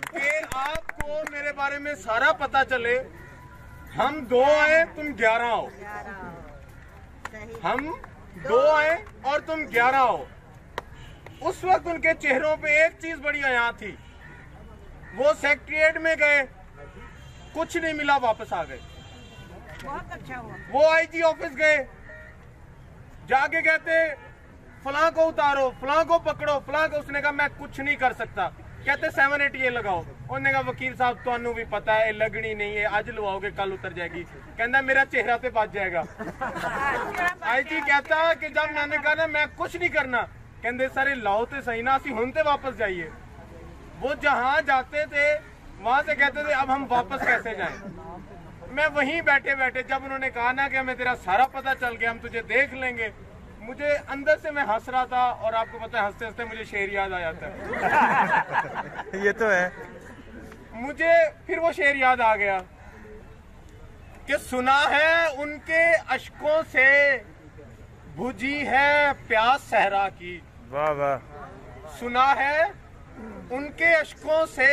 कि आपको मेरे बारे में सारा पता चले। हम 2 आए तुम 11 हो, हम 2 आए और तुम 11 हो। उस वक्त उनके चेहरों पे एक चीज बड़ी आया थी, वो सेक्रेटरिएट में गए, कुछ नहीं मिला, वापस आ गए। बहुत अच्छा हुआ। वो आईजी ऑफिस गए, जाके कहते फलां को उतारो, फलां को पकड़ो, फलां को। उसने कहा मैं कुछ नहीं कर सकता। कहते 7-8 ये लगाओ। उन्होंने कहा वकील साहब ਤੁਹਾਨੂੰ भी पता है लगनी नहीं है, आज लवाओगे कल उतर जाएगी। कहता मेरा चेहरा तो बच जाएगा। आईजी कहता कि जब मैंने कहा ना मैं कुछ नहीं करना, कहते सारे लाओ तो सही ना, असि हुण ते वापस जाइए। वो जहां जाते थे वहां से कहते थे अब हम वापस कैसे जाएं। मैं वहीं बैठे बैठे जब उन्होंने कहा ना कि हमें तेरा सारा पता चल गया, हम तुझे देख लेंगे, मुझे अंदर से मैं हंस रहा था। और आपको पता है हंसते हंसते मुझे शेर याद आ जाता है। ये तो है। मुझे फिर वो शेर याद आ गया कि सुना है उनके अश्कों से बुझी है प्यास सहरा की। वाह वाह। सुना है उनके अश्कों से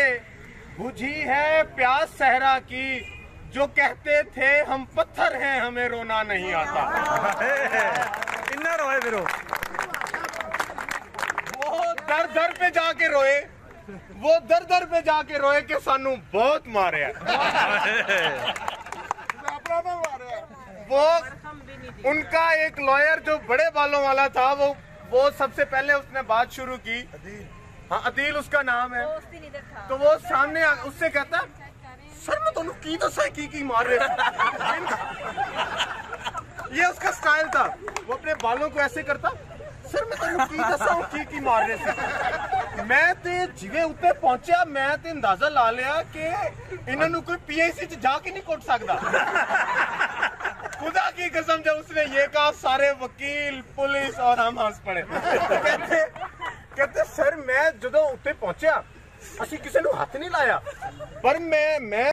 बुझी है प्यास सहरा की, जो कहते थे हम पत्थर हैं हमें रोना नहीं आता। इन्ना रोए फिर वो दर दर पे जाके रोए, वो दर दर पे जाके रोए कि सानू बहुत मारे। वो उनका एक लॉयर जो बड़े बालों वाला था, वो सबसे पहले उसने बात शुरू की। हाँ, अदील उसका नाम है। तो वो सामने उससे कहता सर मैं तुम की दसा की मार रहे। ये उसका स्टाइल था, वो अपने बालों को ऐसे करता, सर मैं तुम की दसा की मार रहे थे। मैं ते जिवे उत्ते पहुंचा, मैं ते अंदाजा ला लिया कि इन्होंने कोई पीआईसी च जाके नहीं कुट सकता। खुदा की कसम जब उसने ये कहा सारे वकील पुलिस और हम हंस पड़े। कहते सर मैं जो उत्ते पहुंचा असी किसी ने हाथ नहीं लाया, पर मैं